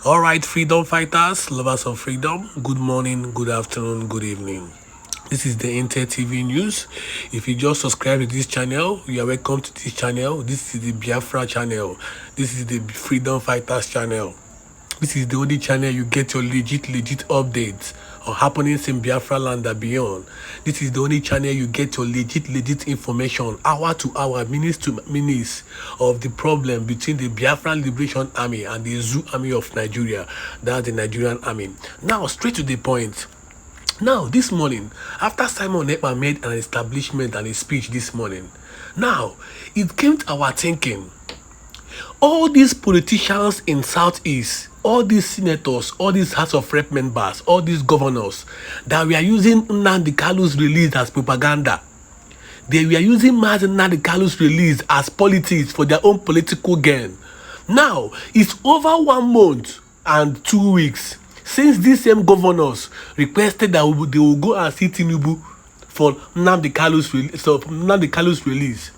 All right, freedom fighters, lovers of freedom, good morning, good afternoon, good evening. This is the Inter TV News. If you just subscribe to this channel, you are welcome to this channel. This is the Biafra channel. This is the Freedom Fighters channel. This is the only channel you get your legit updates on happenings in Biafra land and beyond. This is the only channel you get your legit information hour to hour, minutes to minutes of the problem between the Biafran Liberation Army and the Zoo Army of Nigeria. That's the Nigerian army. Now, straight to the point. Now, this morning, after Simon Ekpa made an establishment and a speech this morning, now, it came to our thinking. All these politicians in Southeast, all these senators, all these House of Rep members, all these governors that we are using Nnamdi release as propaganda, they were using Nnamdi release as politics for their own political gain. Now, it's over 1 month and 2 weeks since these same governors requested that they will go and see Tinubu for Nnamdi release.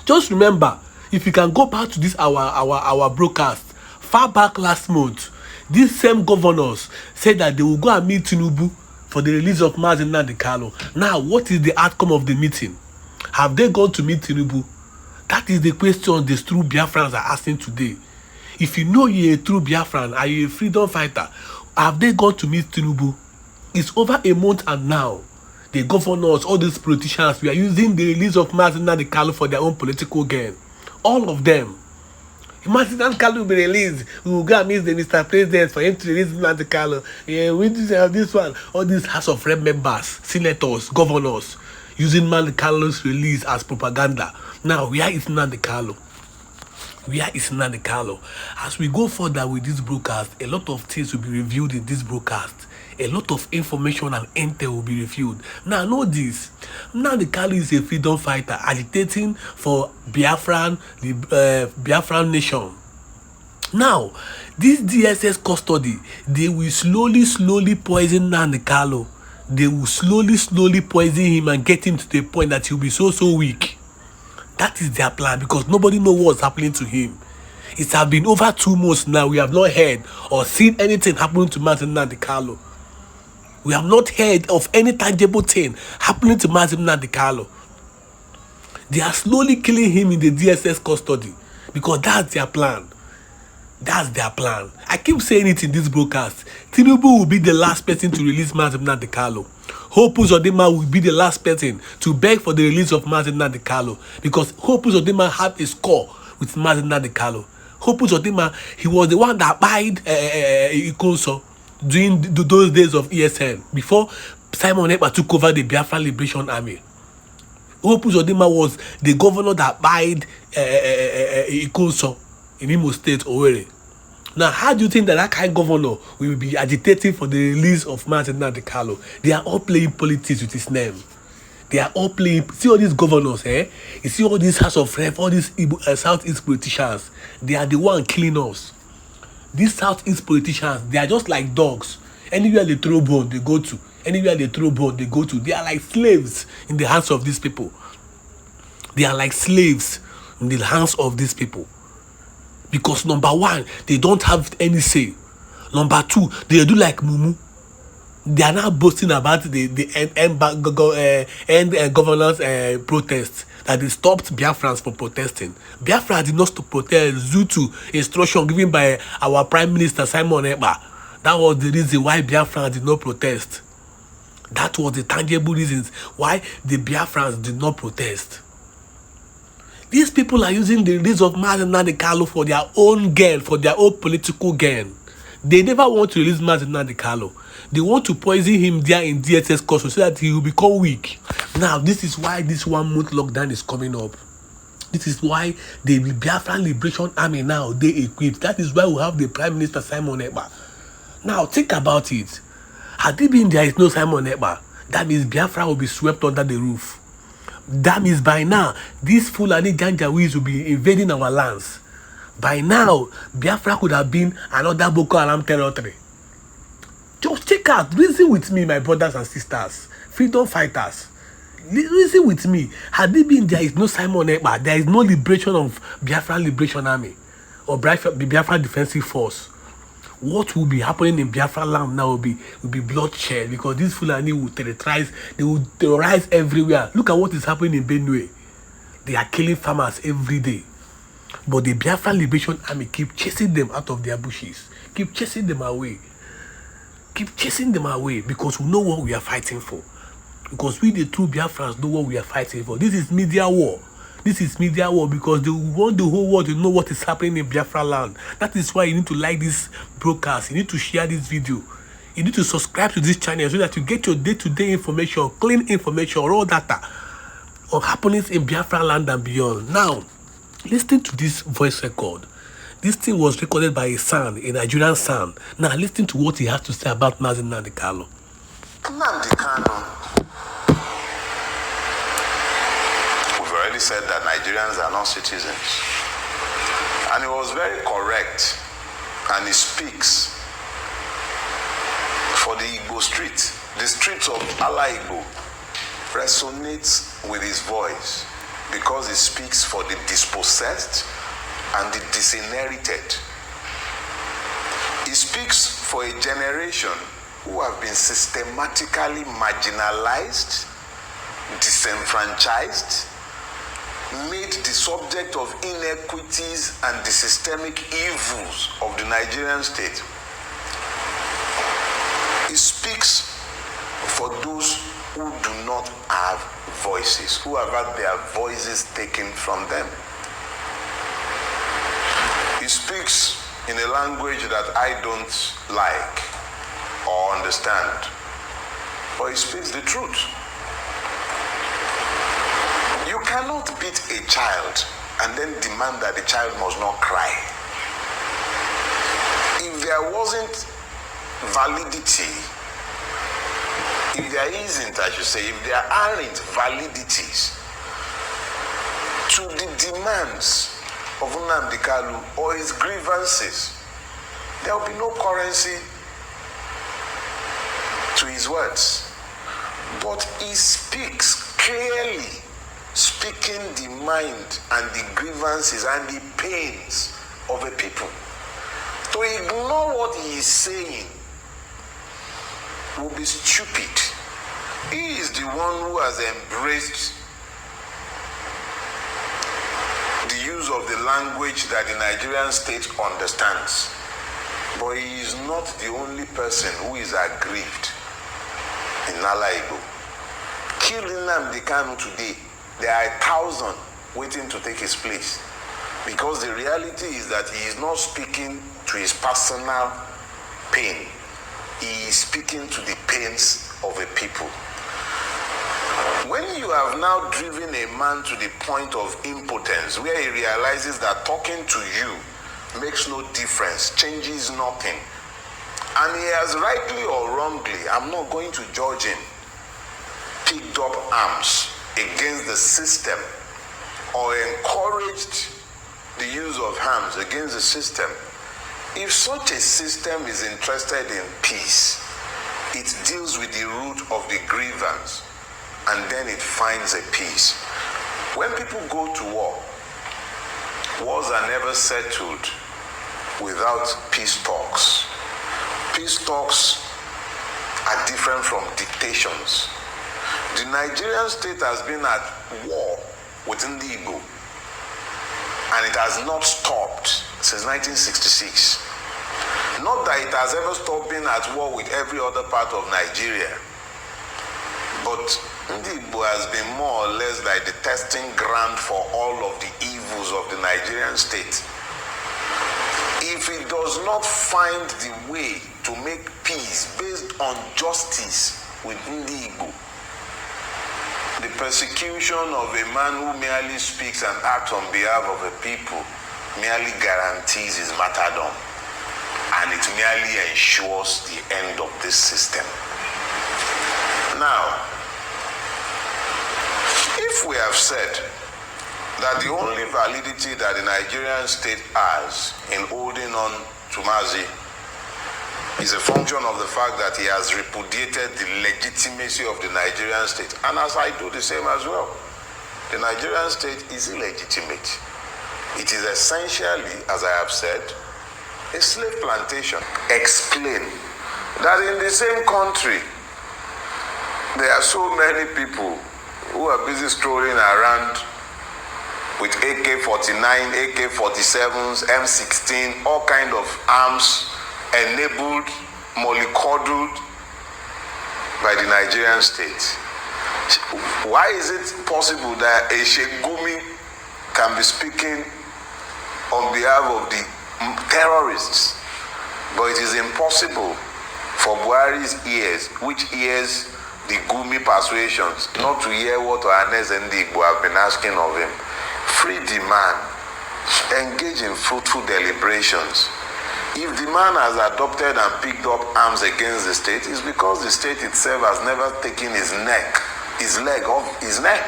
Just remember, if you can go back to this our broadcast far back last month, these same governors said that they will go and meet Tinubu for the release of Nnamdi. Now, what is the outcome of the meeting? Have they gone to meet Tinubu? That is the question the true Biafrans are asking today. If you know you're a true Biafran, are you a freedom fighter? Have they gone to meet Tinubu? It's over a month, and now the governors, all these politicians, we are using the release of Nnamdi for their own political gain. All of them. Imagine Nnamdi will be released. We will go and meet the Mr. President for him to release Nnamdi. Yeah, we have this one. All these House of Rep members, senators, governors, using Nnamdi release as propaganda. Now, where is Nnamdi? Where is Nnamdi? As we go further with this broadcast, a lot of things will be revealed in this broadcast. A lot of information and intel will be revealed. Now, know this. Nnamdi is a freedom fighter agitating for Biafran nation. Now, this DSS custody, they will slowly poison Nnamdi. They will slowly poison him and get him to the point that he'll be so weak. That is their plan, because nobody knows what's happening to him. It has been over 2 months now. We have not heard or seen anything happening to Nnamdi. We have not heard of any tangible thing happening to Nnamdi. They are slowly killing him in the DSS custody because that's their plan. That's their plan. I keep saying it in this broadcast. Tinubu will be the last person to release Nnamdi. Hope Uzodinma will be the last person to beg for the release of Nnamdi because Hope Uzodinma had a score with Nnamdi. Hope Uzodinma, he was the one that buyed Ikonso during those days of ESN before Simon Ekpa took over the Biafra Liberation Army. Hope Uzodinma was the governor that buyed Ikonso in Imo State, Owerri. Now, how do you think that kind of governor will be agitating for the release of Nnamdi? They are all playing politics with his name. They are all playing. See all these governors, eh? You see all these House of Rep, all these Southeast politicians. They are the one killing us. These Southeast politicians, they are just like dogs. Anywhere they throw bone, they go to. Anywhere they throw bone, they go to. They are like slaves in the hands of these people. They are like slaves in the hands of these people. Because number one, they don't have any say. Number two, they do like Mumu. They are now boasting about the end governance protests, that they stopped Biafrans from protesting. Biafra did not stop protest due to instruction given by our Prime Minister Simon Ekpa. That was the reason why Biafrans did not protest. That was the tangible reasons why the Biafrans did not protest. These people are using the release of Nnamdi for their own gain, for their own political gain. They never want to release Nnamdi. They want to poison him there in DSS custody so that he will become weak. Now, this is why this 1 month lockdown is coming up. This is why the Biafran Liberation Army now, they equipped. That is why we have the Prime Minister Simon Ekpa. Now, think about it. Had it been there is no Simon Ekpa, that means Biafra will be swept under the roof. That means by now, these Fulani Janjaweeds will be invading our lands. By now, Biafra could have been another Boko Haram territory. Just check out, reason with me, my brothers and sisters, freedom fighters. Reason with me. Had it been there is no Simon Ekpa, there is no liberation of Biafra Liberation Army or Biafra Defensive Force, what will be happening in Biafra land now will be bloodshed, because these Fulani will terrorize everywhere. Look at what is happening in Benue. They are killing farmers every day. But the Biafra Liberation Army keep chasing them out of their bushes. Keep chasing them away. Keep chasing them away, because we know what we are fighting for. Because we, the true Biafrans, know what we are fighting for. This is media war. This is media war, because they want the whole world to know what is happening in Biafra land. That is why you need to like this broadcast. You need to share this video. You need to subscribe to this channel so that you get your day-to-day information, clean information, raw data on happenings in Biafra land and beyond. Now, listen to this voice record. This thing was recorded by a son, a Nigerian son. Now, listen to what he has to say about Nnamdi Kanu. Nnamdi Kanu. We've already said that Nigerians are not citizens. And he was very correct. And he speaks for the Igbo street. The streets of Ala Igbo resonates with his voice, because he speaks for the dispossessed and the disinherited. He speaks for a generation who have been systematically marginalized, disenfranchised, made the subject of inequities and the systemic evils of the Nigerian state. He speaks for those who do not have voices, who have had their voices taken from them. He speaks in a language that I don't like or understand, but he speaks the truth. You cannot beat a child and then demand that the child must not cry. If there wasn't validity, if there isn't, I should say, if there aren't validities to the demands of Nnamdi Kanu or his grievances, there will be no currency to his words. But he speaks clearly, speaking the mind and the grievances and the pains of a people. To ignore what he is saying will be stupid. He is the one who has embraced the use of the language that the Nigerian state understands. But he is not the only person who is aggrieved in Ala Igbo. Kill Nnamdi Kanu today, there are 1,000 waiting to take his place. Because the reality is that he is not speaking to his personal pain. He is speaking to the pains of a people. When you have now driven a man to the point of impotence, where he realizes that talking to you makes no difference, changes nothing, and he has rightly or wrongly, I'm not going to judge him, picked up arms against the system or encouraged the use of arms against the system. If such a system is interested in peace, it deals with the root of the grievance and then it finds a peace. When people go to war, wars are never settled without peace talks. Peace talks are different from dictations. The Nigerian state has been at war within the Igbo, and it has not stopped since 1966. Not that it has ever stopped being at war with every other part of Nigeria, but the Igbo has been more or less like the testing ground for all of the evils of the Nigerian state. If it does not find the way to make peace based on justice within the Igbo, the persecution of a man who merely speaks and acts on behalf of a people merely guarantees his martyrdom, and it merely ensures the end of this system. Now, if we have said that the only validity that the Nigerian state has in holding on to Mazi is a function of the fact that he has repudiated the legitimacy of the Nigerian state, and as I do the same as well, the Nigerian state is illegitimate. It is essentially, as I have said, a slave plantation. Explain that in the same country, there are so many people who are busy strolling around with AK-49, AK-47s, M16, all kind of arms enabled, mollycoddled by the Nigerian state. Why is it possible that a Sheikh Gumi can be speaking on behalf of the terrorists, but it is impossible for Buhari's ears, which ears the Gumi persuasions, not to hear what Ohanes and Igbo have been asking of him? Free the man, engage in fruitful deliberations. If the man has adopted and picked up arms against the state, it's because the state itself has never taken his leg off his neck.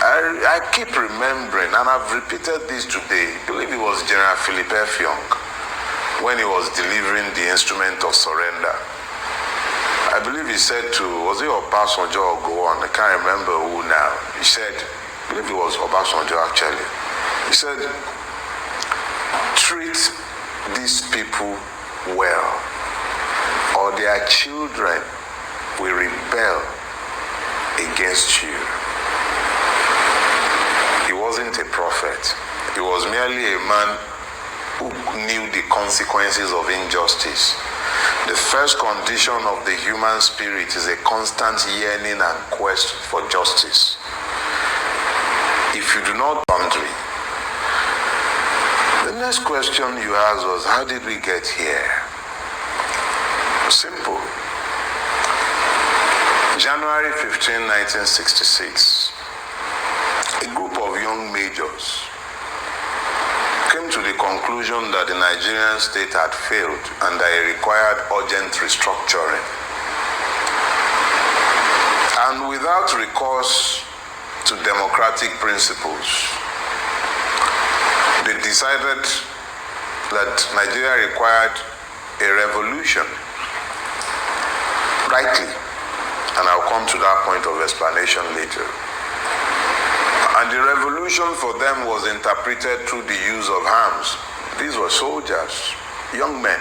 I keep remembering, and I've repeated this today, I believe it was General Philip F. Young, when he was delivering the instrument of surrender. I believe he said to, was it Obasanjo or Gowon? I can't remember who now. He said, I believe it was Obasanjo actually. He said, treat these people well, or their children will rebel against you. He wasn't a prophet. He was merely a man who knew the consequences of injustice. The first condition of the human spirit is a constant yearning and quest for justice. If you do not boundary, the next question you asked was, how did we get here? Simple. January 15, 1966, a group of young majors came to the conclusion that the Nigerian state had failed and that it required urgent restructuring. And without recourse to democratic principles, they decided that Nigeria required a revolution. Rightly. And I'll come to that point of explanation later. And the revolution for them was interpreted through the use of arms. These were soldiers, young men,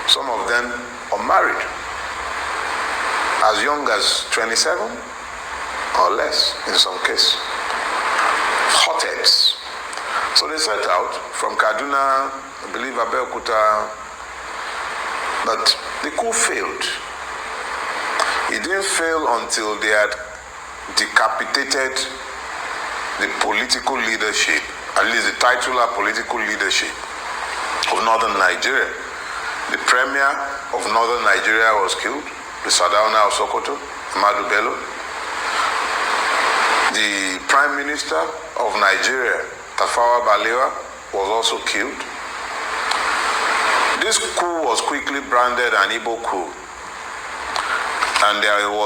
some of them unmarried, as young as 27 or less in some cases. Hotheads. So they set out from Kaduna, I believe Abeokuta, but the coup failed. It didn't fail until they had decapitated the political leadership, at least the titular political leadership of northern Nigeria. The premier of northern Nigeria was killed, the Sardauna of Sokoto, Ahmadu Bello. The prime minister of Nigeria, Tafawa Balewa, was also killed. This coup was quickly branded an Igbo coup, and there was